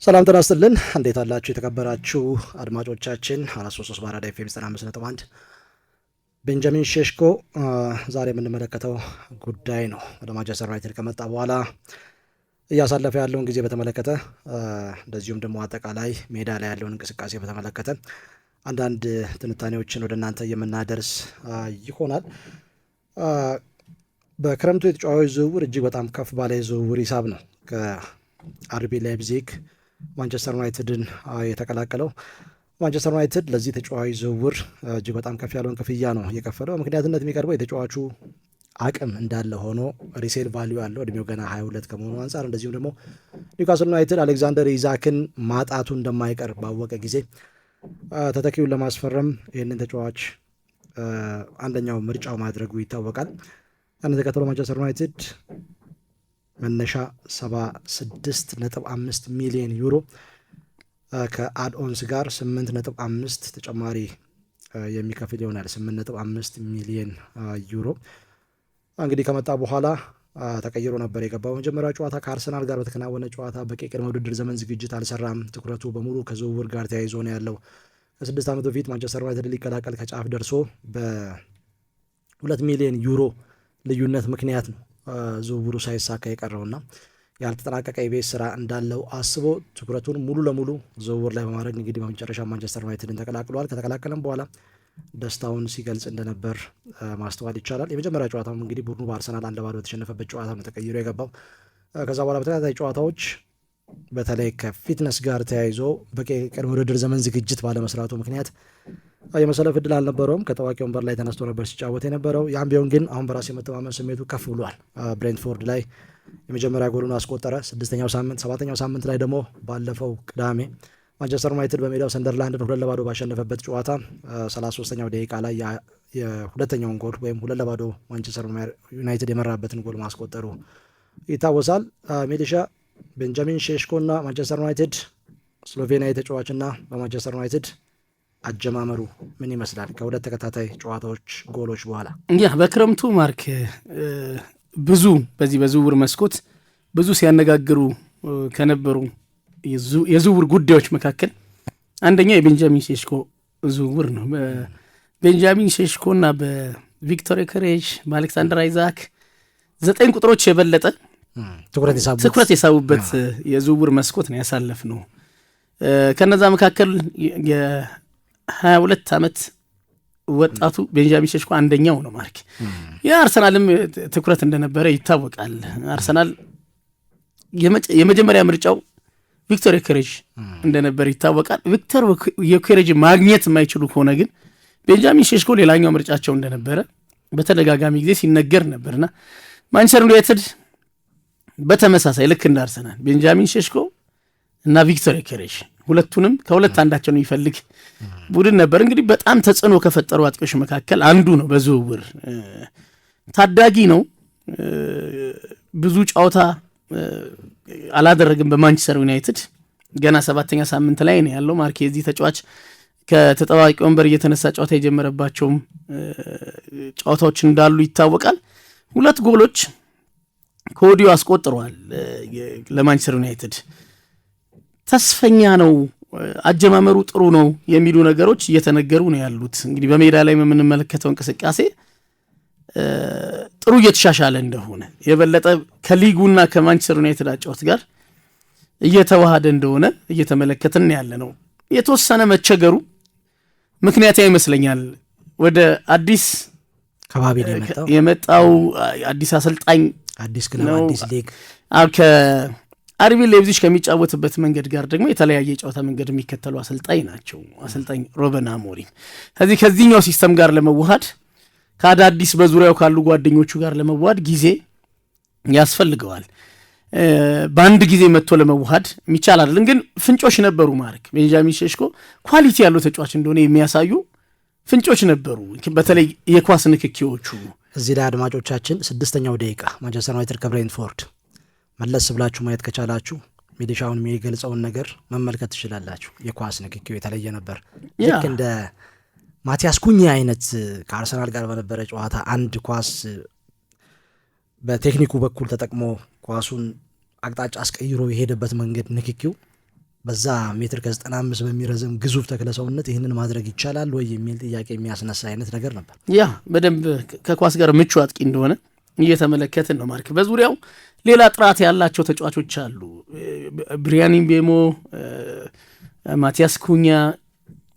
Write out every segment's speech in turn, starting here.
ሰላም ጤና ይስጥልን። እንዴት አላችሁ የተከበራችሁ አድማጮቻችን? 433 በአራዳ ኤፍኤም 95.1 ቤንጃሚን ሼሽኮ ዛሬ የምንመለከተው ጉዳይ ነው። ወደ ማንቸስተር ዩናይትድ ከመጣ በኋላ እያሳለፈ ያለውን ጊዜ በተመለከተ እንደዚሁም ደግሞ አጠቃላይ ሜዳ ላይ ያለውን እንቅስቃሴ በተመለከተ አንዳንድ ትንታኔዎችን ወደ እናንተ የምናደርስ ይሆናል። በክረምቱ የተጫዋቾች ዝውውር እጅግ በጣም ከፍ ባለ የዝውውር ሂሳብ ነው ከአርቢ ላይፕዚግ ማንቸስተር ዩናይትድን የተቀላቀለው። ማንቸስተር ዩናይትድ ለዚህ ተጫዋች ዝውውር እጅግ በጣም ከፍ ያለውን ክፍያ ነው የከፈለው። ምክንያትነት የሚቀርበው የተጫዋቹ አቅም እንዳለ ሆኖ ሪሴል ቫሊዩ ያለው እድሜው ገና 22 ከመሆኑ አንጻር፣ እንደዚሁም ደግሞ ኒውካስል ዩናይትድ አሌክዛንደር ኢዛክን ማጣቱ እንደማይቀር ባወቀ ጊዜ ተተኪውን ለማስፈረም ይህንን ተጫዋች አንደኛው ምርጫው ማድረጉ ይታወቃል። ያንን ተከትሎ ማንቸስተር ዩናይትድ መነሻ 76.5 ሚሊዮን ዩሮ ከአድኦንስ ጋር 8.5 ተጨማሪ የሚከፍል ይሆናል። 8.5 ሚሊዮን ዩሮ እንግዲህ ከመጣ በኋላ ተቀይሮ ነበር የገባው። መጀመሪያ ጨዋታ ከአርሰናል ጋር በተከናወነ ጨዋታ በቂ ቅድመ ውድድር ዘመን ዝግጅት አልሰራም። ትኩረቱ በሙሉ ከዝውውር ጋር ተያይዞ ነው ያለው። ከ6 ዓመት በፊት ማንቸስተር ዩናይትድ ሊቀላቀል ከጫፍ ደርሶ በ2 ሚሊዮን ዩሮ ልዩነት ምክንያት ነው ዝውውሩ ሳይሳካ የቀረውና ያልተጠናቀቀ የቤት ስራ እንዳለው አስቦ ትኩረቱን ሙሉ ለሙሉ ዝውውር ላይ በማድረግ እንግዲህ በመጨረሻ ማንቸስተር ዩናይትድን ተቀላቅሏል። ከተቀላቀለም በኋላ ደስታውን ሲገልጽ እንደነበር ማስተዋል ይቻላል። የመጀመሪያ ጨዋታም እንግዲህ ቡድኑ በአርሰናል 1-0 በተሸነፈበት ጨዋታ ነው ተቀይሮ የገባው። ከዛ በኋላ በተከታታይ ጨዋታዎች በተለይ ከፊትነስ ጋር ተያይዞ በቂ ቅድመ ውድድር ዘመን ዝግጅት ባለመስራቱ ምክንያት የመሰለፍ ዕድል አልነበረውም። ከታዋቂ ወንበር ላይ ተነስቶ ነበር ሲጫወት የነበረው። ያም ቢሆን ግን አሁን በራስ የመተማመን ስሜቱ ከፍ ብሏል። ብሬንትፎርድ ላይ የመጀመሪያ ጎሉን አስቆጠረ 6ኛው ሳምንት። 7ኛው ሳምንት ላይ ደግሞ ባለፈው ቅዳሜ ማንቸስተር ዩናይትድ በሜዳው ሰንደርላንድን 2-0 ባሸነፈበት ጨዋታ 33ኛው ደቂቃ ላይ የሁለተኛውን ጎል ወይም 2-0 ማንቸስተር ዩናይትድ የመራበትን ጎል ማስቆጠሩ ይታወሳል። ሜዲሻ ቤንጃሚን ሼሽኮ እና ማንቸስተር ዩናይትድ ስሎቬኒያዊ ተጫዋችና በማንቸስተር ዩናይትድ አጀማመሩ ምን ይመስላል? ከሁለት ተከታታይ ጨዋታዎች ጎሎች በኋላ በክረምቱ ማርክ ብዙ በዚህ በዝውውር መስኮት ብዙ ሲያነጋግሩ ከነበሩ የዝውውር ጉዳዮች መካከል አንደኛው የቤንጃሚን ሼሽኮ ዝውውር ነው። በቤንጃሚን ሼሽኮ እና በቪክቶር ዮኬሬሽ በአሌክሳንደር አይዛክ 9 ቁጥሮች የበለጠ ትኩረት የሳቡበት የዝውውር መስኮት ነው ያሳለፍ ነው። ከነዛ መካከል የ22 ዓመት ወጣቱ ቤንጃሚን ሼሽኮ አንደኛው ነው። ማርክ የአርሰናልም ትኩረት እንደነበረ ይታወቃል። አርሰናል የመጀመሪያ ምርጫው ቪክቶር ዮኬሬሽ እንደነበር ይታወቃል። ቪክቶር ዮኬሬሽ ማግኘት የማይችሉ ከሆነ ግን ቤንጃሚን ሼሽኮ ሌላኛው ምርጫቸው እንደነበረ በተደጋጋሚ ጊዜ ሲነገር ነበርና ማንቸስተር ዩናይትድ በተመሳሳይ ልክ እንደ አርሰናል ቤንጃሚን ሼሽኮ እና ቪክቶር ዮኬሬሽ ሁለቱንም ከሁለት አንዳቸውን የሚፈልግ ቡድን ነበር። እንግዲህ በጣም ተጽዕኖ ከፈጠሩ አጥቂዎች መካከል አንዱ ነው። በዝውውር ታዳጊ ነው። ብዙ ጨዋታ አላደረግም በማንቸስተር ዩናይትድ ገና 7ኛ ሳምንት ላይ ነው ያለው። ማርክ የዚህ ተጫዋች ከተጠባባቂ ወንበር እየተነሳ ጨዋታ የጀመረባቸውም ጨዋታዎች እንዳሉ ይታወቃል። 2 ጎሎች ከወዲሁ አስቆጥሯል ለማንቸስተር ዩናይትድ። ተስፈኛ ነው፣ አጀማመሩ ጥሩ ነው የሚሉ ነገሮች እየተነገሩ ነው ያሉት። እንግዲህ በሜዳ ላይ የምንመለከተው እንቅስቃሴ ጥሩ እየተሻሻለ እንደሆነ የበለጠ ከሊጉና ከማንቸስተር ዩናይትድ አጫወት ጋር እየተዋሃደ እንደሆነ እየተመለከትን ያለ ነው። የተወሰነ መቸገሩ ምክንያታዊ ይመስለኛል። ወደ አዲስ ከባቢ የመጣው አዲስ አሰልጣኝ አዲስ ክለብ አዲስ ሊግ ከአርቢ ላይፕዚግ ከሚጫወትበት መንገድ ጋር ደግሞ የተለያየ የጨዋታ መንገድ የሚከተሉ አሰልጣኝ ናቸው። አሰልጣኝ ሩበን አሞሪም ከዚህኛው ሲስተም ጋር ለመዋሃድ ከአዳዲስ በዙሪያው ካሉ ጓደኞቹ ጋር ለመዋሃድ ጊዜ ያስፈልገዋል። በአንድ ጊዜ መጥቶ ለመዋሃድ የሚቻል አይደለም። ግን ፍንጮች ነበሩ። ማርክ ቤንጃሚን ሼሽኮ ኳሊቲ ያለው ተጫዋች እንደሆነ የሚያሳዩ ፍንጮች ነበሩ። በተለይ የኳስ ንክኪዎቹ እዚህ ላይ አድማጮቻችን 6ኛው ደቂቃ ማንቸስተር ዩናይትድ ከብሬንትፎርድ መለስ ብላችሁ ማየት ከቻላችሁ ሜዲሻውን የሚገልጸውን ነገር መመልከት ትችላላችሁ። የኳስ ንክኪው የተለየ ነበር። ልክ እንደ ማቲያስ ኩኛ አይነት ከአርሰናል ጋር በነበረ ጨዋታ አንድ ኳስ በቴክኒኩ በኩል ተጠቅሞ ኳሱን አቅጣጫ አስቀይሮ የሄደበት መንገድ ንክኪው በዛ ሜትር ከ95 በሚረዝም ግዙፍ ተክለሰውነት ይህንን ማድረግ ይቻላል ወይ የሚል ጥያቄ የሚያስነሳ አይነት ነገር ነበር። ያ በደንብ ከኳስ ጋር ምቹ አጥቂ እንደሆነ እየተመለከትን ነው። ማርክ በዙሪያው ሌላ ጥራት ያላቸው ተጫዋቾች አሉ። ብሪያን ምቤሞ፣ ማቲያስ ኩኛ፣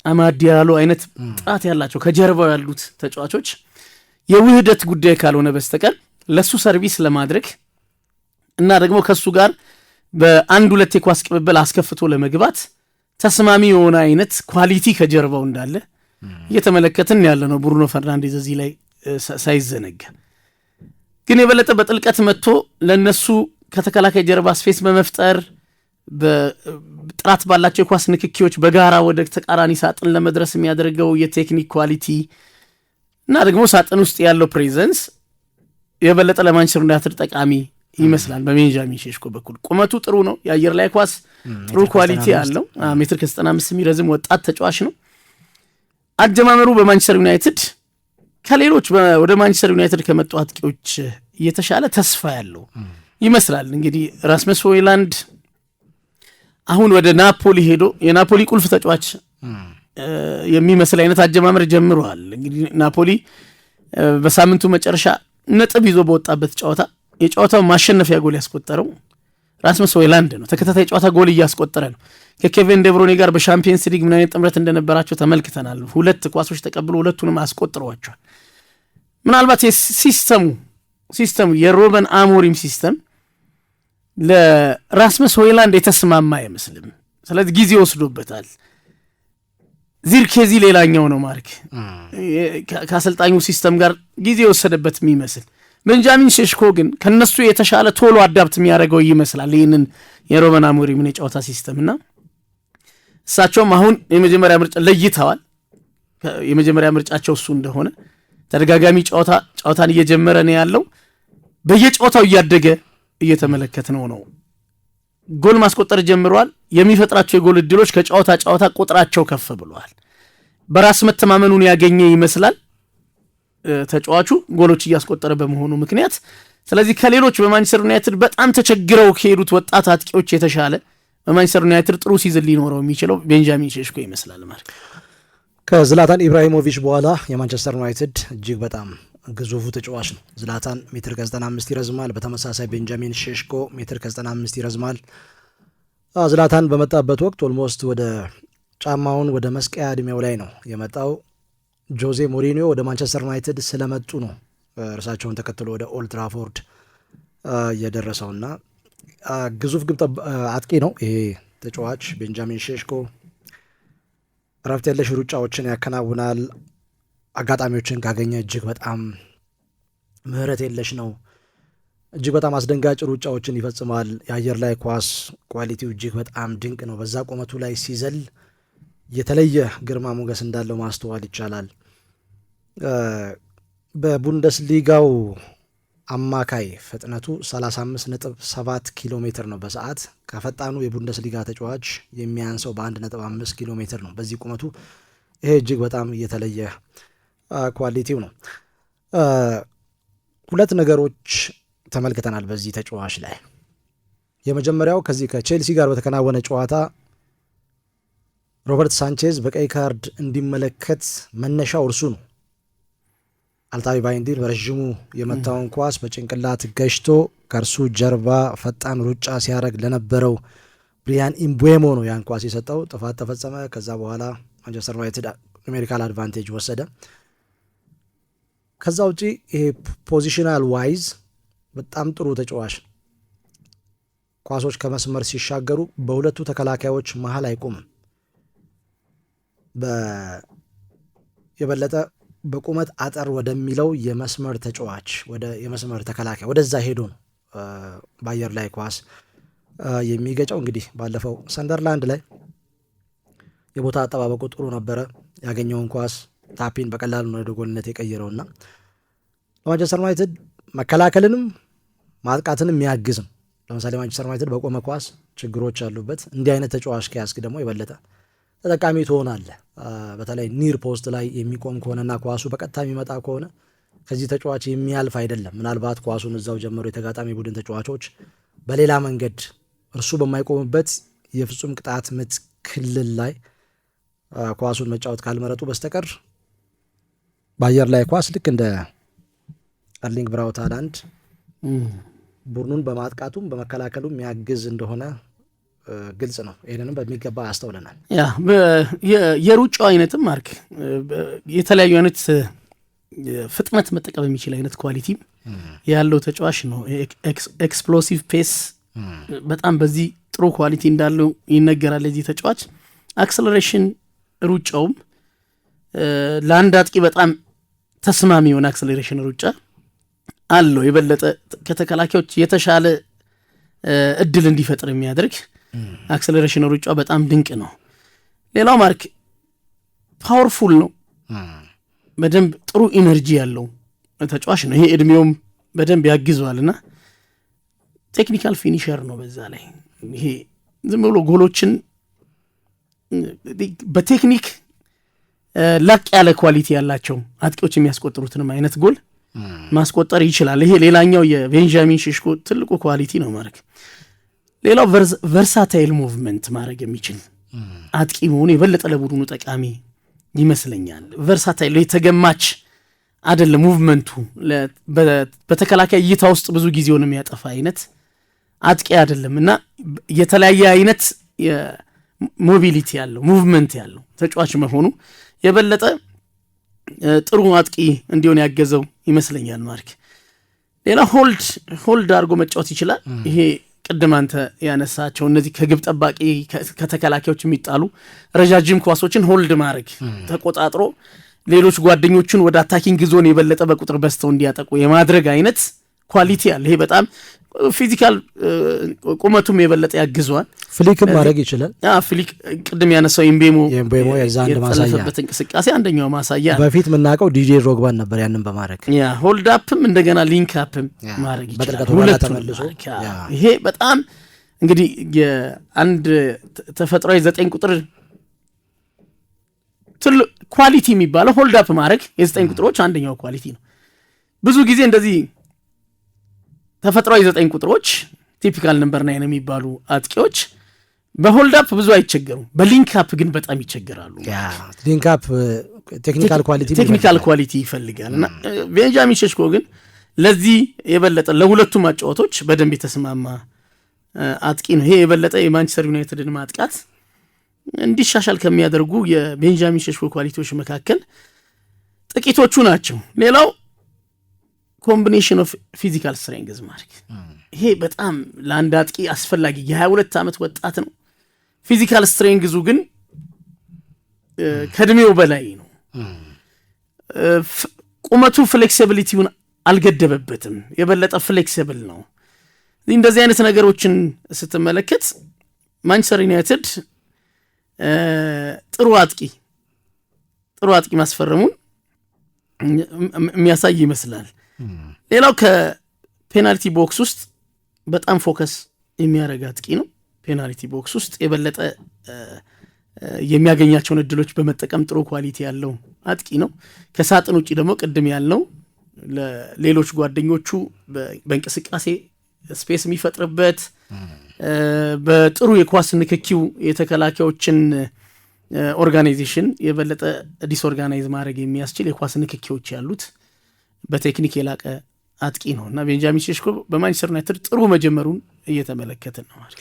አማድ ዲያሎ አይነት ጥራት ያላቸው ከጀርባው ያሉት ተጫዋቾች የውህደት ጉዳይ ካልሆነ በስተቀር ለሱ ሰርቪስ ለማድረግ እና ደግሞ ከሱ ጋር በአንድ ሁለት የኳስ ቅብብል አስከፍቶ ለመግባት ተስማሚ የሆነ አይነት ኳሊቲ ከጀርባው እንዳለ እየተመለከትን ያለ ነው። ብሩኖ ፈርናንዴዝ እዚህ ላይ ሳይዘነጋ ግን የበለጠ በጥልቀት መጥቶ ለነሱ ከተከላካይ ጀርባ ስፔስ በመፍጠር በጥራት ባላቸው የኳስ ንክኪዎች በጋራ ወደ ተቃራኒ ሳጥን ለመድረስ የሚያደርገው የቴክኒክ ኳሊቲ እና ደግሞ ሳጥን ውስጥ ያለው ፕሬዘንስ የበለጠ ለማንቸስተር ዩናይትድ ጠቃሚ ይመስላል። በቤንጃሚን ሼሽኮ በኩል ቁመቱ ጥሩ ነው። የአየር ላይ ኳስ ጥሩ ኳሊቲ አለው። ሜትር ከ95 የሚረዝም ወጣት ተጫዋች ነው። አጀማመሩ በማንቸስተር ዩናይትድ ከሌሎች ወደ ማንቸስተር ዩናይትድ ከመጡ አጥቂዎች የተሻለ ተስፋ ያለው ይመስላል። እንግዲህ ራስመስ ሆይላንድ አሁን ወደ ናፖሊ ሄዶ የናፖሊ ቁልፍ ተጫዋች የሚመስል አይነት አጀማመር ጀምሯል። እንግዲህ ናፖሊ በሳምንቱ መጨረሻ ነጥብ ይዞ በወጣበት ጨዋታ የጨዋታው ማሸነፊያ ጎል ያስቆጠረው ራስመስ ሆይላንድ ነው። ተከታታይ ጨዋታ ጎል እያስቆጠረ ነው። ከኬቪን ዴብሮኔ ጋር በሻምፒየንስ ሊግ ምን አይነት ጥምረት እንደነበራቸው ተመልክተናል። 2 ኳሶች ተቀብሎ ሁለቱንም አስቆጥረዋቸዋል። ምናልባት ሲስተሙ የሮበን አሞሪም ሲስተም ለራስመስ ሆይላንድ የተስማማ አይመስልም። ስለዚህ ጊዜ ወስዶበታል። ዚርኬዚ ሌላኛው ነው ማርክ ከአሰልጣኙ ሲስተም ጋር ጊዜ የወሰደበት የሚመስል። ቤንጃሚን ሼሽኮ ግን ከነሱ የተሻለ ቶሎ አዳፕት የሚያደርገው ይመስላል ይህንን የሮበን አሞሪምን የጨዋታ ሲስተም እና እሳቸውም አሁን የመጀመሪያ ምርጫ ለይተዋል። የመጀመሪያ ምርጫቸው እሱ እንደሆነ ተደጋጋሚ ጨዋታን እየጀመረ ነው ያለው። በየጨዋታው እያደገ እየተመለከት ነው። ጎል ማስቆጠር ጀምረዋል። የሚፈጥራቸው የጎል እድሎች ከጨዋታ ጨዋታ ቁጥራቸው ከፍ ብለዋል። በራስ መተማመኑን ያገኘ ይመስላል ተጫዋቹ ጎሎች እያስቆጠረ በመሆኑ ምክንያት። ስለዚህ ከሌሎች በማንቸስተር ዩናይትድ በጣም ተቸግረው ከሄዱት ወጣት አጥቂዎች የተሻለ በማንቸስተር ዩናይትድ ጥሩ ሲዝን ሊኖረው የሚችለው ቤንጃሚን ሼሽኮ ይመስላል ማለት። ከዝላታን ኢብራሂሞቪች በኋላ የማንቸስተር ዩናይትድ እጅግ በጣም ግዙፉ ተጫዋች ነው። ዝላታን ሜትር ከ95 ይረዝማል። በተመሳሳይ ቤንጃሚን ሼሽኮ ሜትር ከ95 ይረዝማል። ዝላታን በመጣበት ወቅት ኦልሞስት ወደ ጫማውን ወደ መስቀያ እድሜው ላይ ነው የመጣው። ጆዜ ሞሪኒዮ ወደ ማንቸስተር ዩናይትድ ስለመጡ ነው እርሳቸውን ተከትሎ ወደ ኦልድ ትራፎርድ የደረሰውና ግዙፍ ግብ አጥቂ ነው ይሄ ተጫዋች ቤንጃሚን ሼሽኮ። ረፍት የለሽ ሩጫዎችን ያከናውናል። አጋጣሚዎችን ካገኘ እጅግ በጣም ምህረት የለሽ ነው። እጅግ በጣም አስደንጋጭ ሩጫዎችን ይፈጽማል። የአየር ላይ ኳስ ኳሊቲው እጅግ በጣም ድንቅ ነው። በዛ ቁመቱ ላይ ሲዘል የተለየ ግርማ ሞገስ እንዳለው ማስተዋል ይቻላል። በቡንደስሊጋው አማካይ ፍጥነቱ 35.7 ኪሎ ሜትር ነው በሰዓት። ከፈጣኑ የቡንደስሊጋ ተጫዋች የሚያንሰው በ1.5 ኪሎ ሜትር ነው በዚህ ቁመቱ። ይሄ እጅግ በጣም የተለየ ኳሊቲው ነው። 2 ነገሮች ተመልክተናል በዚህ ተጫዋች ላይ። የመጀመሪያው ከዚህ ከቼልሲ ጋር በተከናወነ ጨዋታ ሮበርት ሳንቼዝ በቀይ ካርድ እንዲመለከት መነሻው እርሱ ነው። አልታዊ ባይንዲር በረዥሙ የመታውን ኳስ በጭንቅላት ገጭቶ ከእርሱ ጀርባ ፈጣን ሩጫ ሲያደርግ ለነበረው ብሪያን ምቤሞ ነው ያን ኳስ የሰጠው። ጥፋት ተፈጸመ። ከዛ በኋላ ማንቸስተር ዩናይትድ ኑሜሪካል አድቫንቴጅ ወሰደ። ከዛ ውጪ ይሄ ፖዚሽናል ዋይዝ በጣም ጥሩ ተጫዋች። ኳሶች ከመስመር ሲሻገሩ በሁለቱ ተከላካዮች መሀል አይቆምም። የበለጠ በቁመት አጠር ወደሚለው የመስመር ተጫዋች የመስመር ተከላካይ ወደዛ ሄዶ ነው በአየር ላይ ኳስ የሚገጨው። እንግዲህ ባለፈው ሰንደርላንድ ላይ የቦታ አጠባበቁ ጥሩ ነበረ። ያገኘውን ኳስ ታፒን በቀላሉ ወደ ጎልነት የቀየረውና ለማንቸስተር ዩናይትድ መከላከልንም ማጥቃትንም የሚያግዝ ነው። ለምሳሌ ማንቸስተር ዩናይትድ በቆመ ኳስ ችግሮች አሉበት። እንዲህ አይነት ተጫዋች ከያዝክ ደግሞ የበለጠ ተጠቃሚ ትሆናለህ። በተለይ ኒር ፖስት ላይ የሚቆም ከሆነና ኳሱ በቀጥታ የሚመጣ ከሆነ ከዚህ ተጫዋች የሚያልፍ አይደለም። ምናልባት ኳሱን እዛው ጀምሮ የተጋጣሚ ቡድን ተጫዋቾች በሌላ መንገድ እርሱ በማይቆምበት የፍጹም ቅጣት ምት ክልል ላይ ኳሱን መጫወት ካልመረጡ በስተቀር በአየር ላይ ኳስ ልክ እንደ ኤርሊንግ ብራውት ሃላንድ ቡድኑን በማጥቃቱም በመከላከሉም የሚያግዝ እንደሆነ ግልጽ ነው። ይህንንም በሚገባ ያስተውለናል። የሩጫው አይነትም ማርክ የተለያዩ አይነት ፍጥነት መጠቀም የሚችል አይነት ኳሊቲም ያለው ተጫዋች ነው። ኤክስፕሎሲቭ ፔስ በጣም በዚህ ጥሩ ኳሊቲ እንዳለው ይነገራል። የዚህ ተጫዋች አክሰለሬሽን ሩጫውም ለአንድ አጥቂ በጣም ተስማሚ የሆነ አክሰለሬሽን ሩጫ አለው። የበለጠ ከተከላካዮች የተሻለ እድል እንዲፈጥር የሚያደርግ አክሰለሬሽን ሩጫ በጣም ድንቅ ነው። ሌላው ማርክ ፓወርፉል ነው። በደንብ ጥሩ ኢነርጂ ያለው ተጫዋች ነው። ይሄ እድሜውም በደንብ ያግዘዋልና ቴክኒካል ፊኒሸር ነው። በዛ ላይ ይሄ ዝም ብሎ ጎሎችን በቴክኒክ ላቅ ያለ ኳሊቲ ያላቸው አጥቂዎች የሚያስቆጥሩትንም አይነት ጎል ማስቆጠር ይችላል። ይሄ ሌላኛው የቤንጃሚን ሼሽኮ ትልቁ ኳሊቲ ነው ማድረግ። ሌላው ቨርሳታይል ሙቭመንት ማድረግ የሚችል አጥቂ መሆኑ የበለጠ ለቡድኑ ጠቃሚ ይመስለኛል። ቨርሳታይል የተገማች አይደለም ሙቭመንቱ በተከላካይ እይታ ውስጥ ብዙ ጊዜውን የሚያጠፋ አይነት አጥቂ አይደለም እና የተለያየ አይነት ሞቢሊቲ ያለው ሙቭመንት ያለው ተጫዋች መሆኑ የበለጠ ጥሩ አጥቂ እንዲሆን ያገዘው ይመስለኛል ማርክ። ሌላ ሆልድ አድርጎ መጫወት ይችላል። ይሄ ቅድም አንተ ያነሳቸው እነዚህ ከግብ ጠባቂ ከተከላካዮች የሚጣሉ ረጃጅም ኳሶችን ሆልድ ማድረግ ተቆጣጥሮ ሌሎች ጓደኞቹን ወደ አታኪንግ ዞን የበለጠ በቁጥር በስተው እንዲያጠቁ የማድረግ አይነት ኳሊቲ አለ። ይሄ በጣም ፊዚካል ቁመቱም የበለጠ ያግዘዋል። ፍሊክም ማድረግ ይችላል። ፍሊክ ቅድም ያነሳው ኢምቤሞ የዛ አንድ ማሳያ እንቅስቃሴ አንደኛው ማሳያ። በፊት የምናውቀው ዲጄ ሮግባን ነበር ያንን በማድረግ ሆልድ አፕም እንደገና ሊንክ አፕም ማድረግ ይችላል። ተመልሶ ይሄ በጣም እንግዲህ የአንድ ተፈጥሯዊ 9 ቁጥር ትልቅ ኳሊቲ የሚባለው ሆልድ አፕ ማድረግ የ9 ቁጥሮች አንደኛው ኳሊቲ ነው። ብዙ ጊዜ እንደዚህ ተፈጥሯዊ 9 ቁጥሮች ቲፒካል ነምበር 9 የሚባሉ አጥቂዎች በሆልድ አፕ ብዙ አይቸገሩም። በሊንክ አፕ ግን በጣም ይቸገራሉ። ሊንክ አፕ ቴክኒካል ኳሊቲ ይፈልጋል እና ቤንጃሚን ሼሽኮ ግን ለዚህ የበለጠ ለሁለቱም አጫዋቶች በደንብ የተስማማ አጥቂ ነው። ይሄ የበለጠ የማንቸስተር ዩናይትድን ማጥቃት እንዲሻሻል ከሚያደርጉ የቤንጃሚን ሼሽኮ ኳሊቲዎች መካከል ጥቂቶቹ ናቸው። ሌላው ኮምቢኔሽን ኦፍ ፊዚካል ስትሬንግዝ ማርክ ይሄ በጣም ለአንድ አጥቂ አስፈላጊ የ22 ዓመት ወጣት ነው። ፊዚካል ስትሬንግዙ ግን ከእድሜው በላይ ነው። ቁመቱ ፍሌክሲቢሊቲውን አልገደበበትም። የበለጠ ፍሌክሲብል ነው። እንደዚህ አይነት ነገሮችን ስትመለከት ማንቸስተር ዩናይትድ ጥሩ አጥቂ ማስፈረሙን የሚያሳይ ይመስላል። ሌላው ከፔናልቲ ቦክስ ውስጥ በጣም ፎከስ የሚያደርግ አጥቂ ነው። ፔናልቲ ቦክስ ውስጥ የበለጠ የሚያገኛቸውን እድሎች በመጠቀም ጥሩ ኳሊቲ ያለው አጥቂ ነው። ከሳጥን ውጭ ደግሞ ቅድም ያልነው ለሌሎች ጓደኞቹ በእንቅስቃሴ ስፔስ የሚፈጥርበት በጥሩ የኳስ ንክኪው የተከላካዮችን ኦርጋናይዜሽን የበለጠ ዲስኦርጋናይዝ ማድረግ የሚያስችል የኳስ ንክኪዎች ያሉት በቴክኒክ የላቀ አጥቂ ነው እና ቤንጃሚን ሼሽኮ በማንቸስተር ዩናይትድ ጥሩ መጀመሩን እየተመለከትን ነው ማለት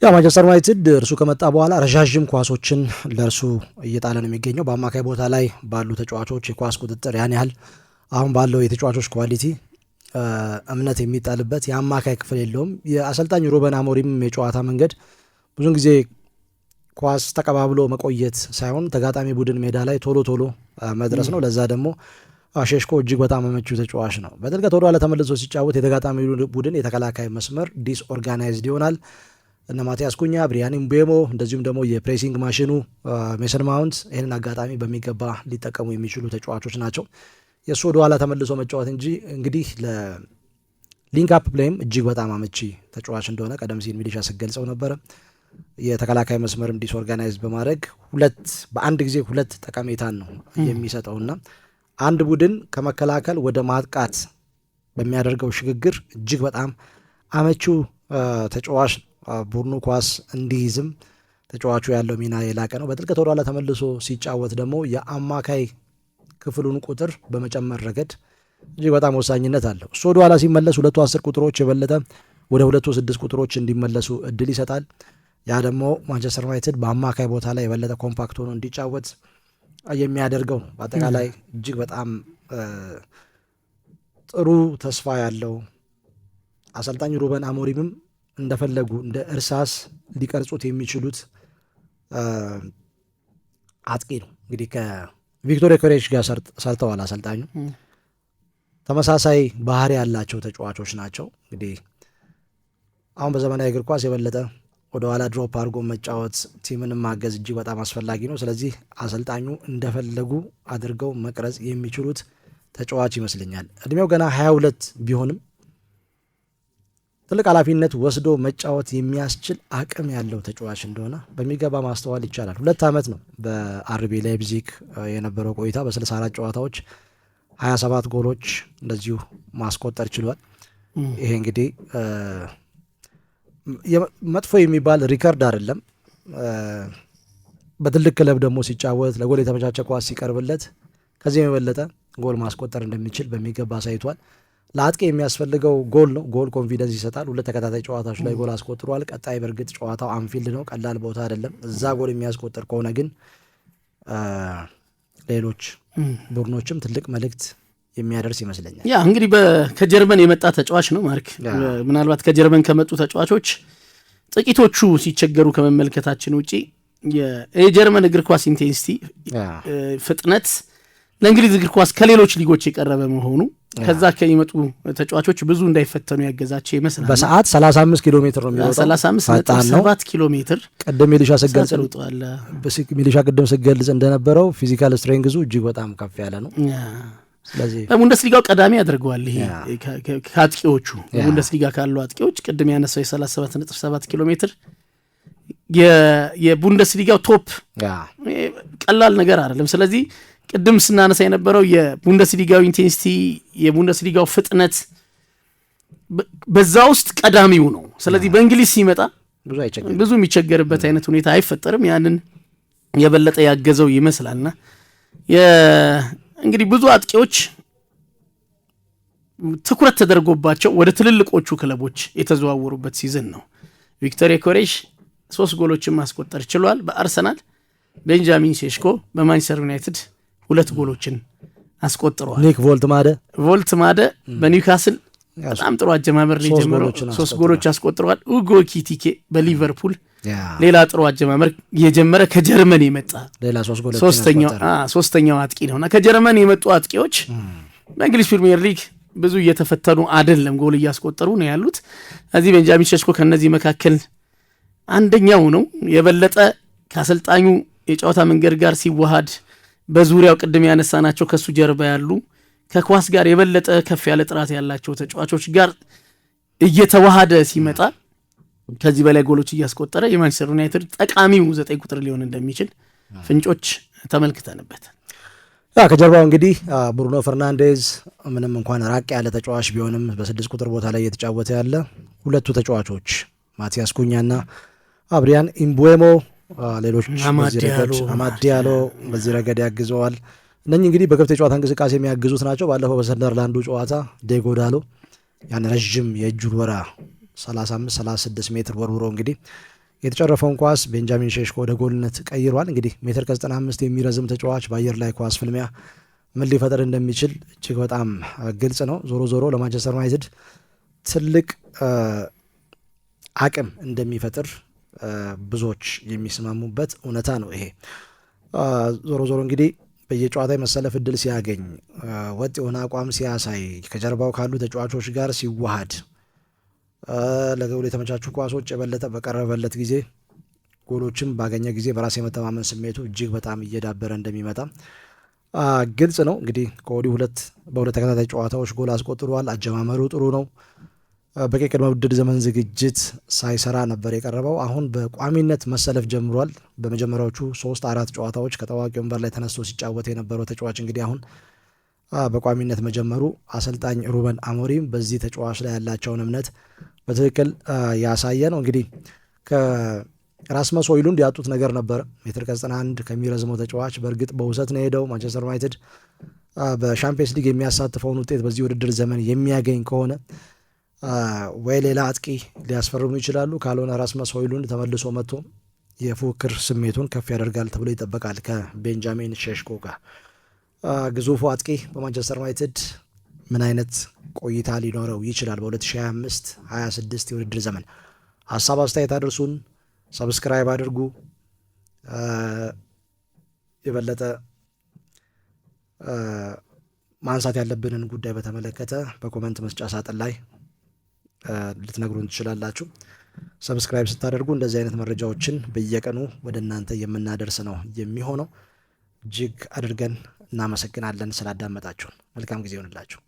ያ ማንቸስተር ዩናይትድ እርሱ ከመጣ በኋላ ረዣዥም ኳሶችን ለእርሱ እየጣለ ነው የሚገኘው። በአማካይ ቦታ ላይ ባሉ ተጫዋቾች የኳስ ቁጥጥር ያን ያህል አሁን ባለው የተጫዋቾች ኳሊቲ እምነት የሚጣልበት የአማካይ ክፍል የለውም። የአሰልጣኝ ሩበን አሞሪም የጨዋታ መንገድ ብዙን ጊዜ ኳስ ተቀባብሎ መቆየት ሳይሆን ተጋጣሚ ቡድን ሜዳ ላይ ቶሎ ቶሎ መድረስ ነው። ለዛ ደግሞ ሼሽኮ እጅግ በጣም መመቹ ተጫዋች ነው። በጥልቀት ወደ ኋላ ተመልሶ ሲጫወት የተጋጣሚ ቡድን የተከላካይ መስመር ዲስኦርጋናይዝድ ይሆናል። እነ ማቲያስ ኩኛ፣ ብሪያን ምቤሞ እንደዚሁም ደግሞ የፕሬሲንግ ማሽኑ ሜሰን ማውንት ይህንን አጋጣሚ በሚገባ ሊጠቀሙ የሚችሉ ተጫዋቾች ናቸው። የእሱ ወደ ኋላ ተመልሶ መጫወት እንጂ እንግዲህ ለሊንክ አፕ ፕሌይም እጅግ በጣም አመቺ ተጫዋች እንደሆነ ቀደም ሲል ሚሊሻ ስገልጸው ነበረ። የተከላካይ መስመርም ዲስኦርጋናይዝ በማድረግ በአንድ ጊዜ ሁለት ጠቀሜታን ነው የሚሰጠውና አንድ ቡድን ከመከላከል ወደ ማጥቃት በሚያደርገው ሽግግር እጅግ በጣም አመቺው ተጫዋች ቡድኑ ኳስ እንዲይዝም ተጫዋቹ ያለው ሚና የላቀ ነው። በጥልቀት ወደኋላ ተመልሶ ሲጫወት ደግሞ የአማካይ ክፍሉን ቁጥር በመጨመር ረገድ እጅግ በጣም ወሳኝነት አለው። እሱ ወደኋላ ሲመለስ 10 ቁጥሮች የበለጠ ወደ 6 ቁጥሮች እንዲመለሱ እድል ይሰጣል። ያ ደግሞ ማንቸስተር ዩናይትድ በአማካይ ቦታ ላይ የበለጠ ኮምፓክት ሆኖ እንዲጫወት የሚያደርገው ነው። በአጠቃላይ እጅግ በጣም ጥሩ ተስፋ ያለው አሰልጣኝ ሩበን አሞሪምም እንደፈለጉ እንደ እርሳስ ሊቀርጹት የሚችሉት አጥቂ ነው። እንግዲህ ከቪክቶር ዮኬሬሽ ጋር ሰርተዋል አሰልጣኙ። ተመሳሳይ ባህሪ ያላቸው ተጫዋቾች ናቸው። እንግዲህ አሁን በዘመናዊ እግር ኳስ የበለጠ ወደኋላ ድሮፕ አድርጎ መጫወት፣ ቲምንም ማገዝ እጅግ በጣም አስፈላጊ ነው። ስለዚህ አሰልጣኙ እንደፈለጉ አድርገው መቅረጽ የሚችሉት ተጫዋች ይመስለኛል። እድሜው ገና 22 ቢሆንም ትልቅ ኃላፊነት ወስዶ መጫወት የሚያስችል አቅም ያለው ተጫዋች እንደሆነ በሚገባ ማስተዋል ይቻላል። 2 ዓመት ነው በአርቢ ላይፕዚግ የነበረው ቆይታ። በ64 ጨዋታዎች 27 ጎሎች እንደዚሁ ማስቆጠር ችሏል። ይሄ እንግዲህ መጥፎ የሚባል ሪከርድ አይደለም። በትልቅ ክለብ ደግሞ ሲጫወት ለጎል የተመቻቸ ኳስ ሲቀርብለት ከዚህም የበለጠ ጎል ማስቆጠር እንደሚችል በሚገባ አሳይቷል። ለአጥቂ የሚያስፈልገው ጎል ነው። ጎል ኮንፊደንስ ይሰጣል። 2 ተከታታይ ጨዋታዎች ላይ ጎል አስቆጥሯል። ቀጣይ በእርግጥ ጨዋታው አንፊልድ ነው፣ ቀላል ቦታ አይደለም። እዛ ጎል የሚያስቆጥር ከሆነ ግን ሌሎች ቡድኖችም ትልቅ መልእክት የሚያደርስ ይመስለኛል። ያ እንግዲህ ከጀርመን የመጣ ተጫዋች ነው ማርክ። ምናልባት ከጀርመን ከመጡ ተጫዋቾች ጥቂቶቹ ሲቸገሩ ከመመልከታችን ውጪ የጀርመን እግር ኳስ ኢንቴንሲቲ ፍጥነት ለእንግሊዝ እግር ኳስ ከሌሎች ሊጎች የቀረበ መሆኑ ከዛ ከሚመጡ ተጫዋቾች ብዙ እንዳይፈተኑ ያገዛቸው ይመስላል። በሰዓት 35 ኪሎ ሜትር ነው የሚወጣው። 35.7 ኪሎ ሜትር ቀደም ሚሊሻ ቅድም ስገልጽ እንደነበረው ፊዚካል ስትሬንግዙ እጅግ በጣም ከፍ ያለ ነው። ስለዚህ በቡንደስሊጋው ቀዳሚ ያደርገዋል። ይሄ ከአጥቂዎቹ በቡንደስሊጋ ካሉ አጥቂዎች ቅድም ያነሳው የ37.7 ኪሎ ሜትር የቡንደስሊጋው ቶፕ ቀላል ነገር አይደለም። ስለዚህ ቅድም ስናነሳ የነበረው የቡንደስሊጋው ኢንቴንሲቲ፣ የቡንደስሊጋው ፍጥነት በዛ ውስጥ ቀዳሚው ነው። ስለዚህ በእንግሊዝ ሲመጣ ብዙ የሚቸገርበት አይነት ሁኔታ አይፈጠርም። ያንን የበለጠ ያገዘው ይመስላልና እንግዲህ ብዙ አጥቂዎች ትኩረት ተደርጎባቸው ወደ ትልልቆቹ ክለቦች የተዘዋወሩበት ሲዝን ነው። ቪክቶር ዮኬሬሽ 3 ጎሎችን ማስቆጠር ችሏል በአርሰናል። ቤንጃሚን ሴሽኮ በማንቸስተር ዩናይትድ 2 ጎሎችን አስቆጥሯል። ኒክ ቮልትማደ በኒውካስል በጣም ጥሩ አጀማመር ላይ ጀመረው 3 ጎሎች አስቆጥሯል። ኡጎ ኤኪቲኬ በሊቨርፑል ሌላ ጥሩ አጀማመር የጀመረ ከጀርመን የመጣ ሶስተኛው አጥቂ ነውና ከጀርመን የመጡ አጥቂዎች በእንግሊዝ ፕሪሚየር ሊግ ብዙ እየተፈተኑ አይደለም፣ ጎል እያስቆጠሩ ነው ያሉት። እዚህ ቤንጃሚን ሴሽኮ ከነዚህ መካከል አንደኛው ነው። የበለጠ ከአሰልጣኙ የጨዋታ መንገድ ጋር ሲዋሃድ በዙሪያው ቅድም ያነሳናቸው ከሱ ጀርባ ያሉ ከኳስ ጋር የበለጠ ከፍ ያለ ጥራት ያላቸው ተጫዋቾች ጋር እየተዋሃደ ሲመጣ ከዚህ በላይ ጎሎች እያስቆጠረ የማንቸስተር ዩናይትድ ጠቃሚው 9 ቁጥር ሊሆን እንደሚችል ፍንጮች ተመልክተንበት ከጀርባው እንግዲህ ብሩኖ ፈርናንዴዝ ምንም እንኳን ራቅ ያለ ተጫዋች ቢሆንም በ6 ቁጥር ቦታ ላይ እየተጫወተ ያለ ሁለቱ ተጫዋቾች ማቲያስ ኩኛና አብሪያን ኢምቡዌሞ፣ ሌሎች አማድ ዲያሎ በዚህ ረገድ ያግዘዋል። እነኚህ እንግዲህ በክፍት የጨዋታ እንቅስቃሴ የሚያግዙት ናቸው። ባለፈው በሰንደርላንዱ ጨዋታ ዴጎ ዳሎ ያን ረዥም የእጁን ወራ 35-36 ሜትር ወርውሮ እንግዲህ የተጨረፈውን ኳስ ቤንጃሚን ሼሽኮ ወደ ጎልነት ቀይሯል። እንግዲህ ሜትር ከ95 የሚረዝም ተጫዋች በአየር ላይ ኳስ ፍልሚያ ምን ሊፈጠር እንደሚችል እጅግ በጣም ግልጽ ነው። ዞሮ ዞሮ ለማንቸስተር ዩናይትድ ትልቅ አቅም እንደሚፈጥር ብዙዎች የሚስማሙበት እውነታ ነው ይሄ። ዞሮ ዞሮ እንግዲህ በየጨዋታ መሰለፍ እድል ሲያገኝ፣ ወጥ የሆነ አቋም ሲያሳይ፣ ከጀርባው ካሉ ተጫዋቾች ጋር ሲዋሃድ፣ ለጎል የተመቻቹ ኳሶች የበለጠ በቀረበለት ጊዜ ጎሎችም ባገኘ ጊዜ በራስ የመተማመን ስሜቱ እጅግ በጣም እየዳበረ እንደሚመጣ ግልጽ ነው። እንግዲህ ከወዲሁ በሁለት ተከታታይ ጨዋታዎች ጎል አስቆጥሯል። አጀማመሩ ጥሩ ነው። በቂ ቅድመ ውድድር ዘመን ዝግጅት ሳይሰራ ነበር የቀረበው። አሁን በቋሚነት መሰለፍ ጀምሯል። በመጀመሪያዎቹ 3-4 ጨዋታዎች ከታዋቂ ወንበር ላይ ተነስቶ ሲጫወት የነበረው ተጫዋች እንግዲህ አሁን በቋሚነት መጀመሩ አሰልጣኝ ሩበን አሞሪም በዚህ ተጫዋች ላይ ያላቸውን እምነት በትክክል ያሳየ ነው። እንግዲህ ከራስመስ ሆይሉንድ ያጡት ነገር ነበረ። ሜትር ከ91 ከሚረዝመው ተጫዋች በእርግጥ በውሰት ነው ሄደው። ማንቸስተር ዩናይትድ በሻምፒየንስ ሊግ የሚያሳትፈውን ውጤት በዚህ ውድድር ዘመን የሚያገኝ ከሆነ ወይ ሌላ አጥቂ ሊያስፈርሙ ይችላሉ፣ ካልሆነ ራስመስ ሆይሉንድ ተመልሶ መጥቶ የፉክክር ስሜቱን ከፍ ያደርጋል ተብሎ ይጠበቃል ከቤንጃሚን ሼሽኮ ጋር። ግዙፉ አጥቂ በማንቸስተር ዩናይትድ ምን አይነት ቆይታ ሊኖረው ይችላል በ2025/26 የውድድር ዘመን? ሀሳብ አስተያየት አድርሱን፣ ሰብስክራይብ አድርጉ። የበለጠ ማንሳት ያለብንን ጉዳይ በተመለከተ በኮመንት መስጫ ሳጥን ላይ ልትነግሩን ትችላላችሁ። ሰብስክራይብ ስታደርጉ እንደዚህ አይነት መረጃዎችን በየቀኑ ወደ እናንተ የምናደርስ ነው የሚሆነው። እጅግ አድርገን እናመሰግናለን ስላዳመጣችሁን። መልካም ጊዜ ይሆንላችሁ።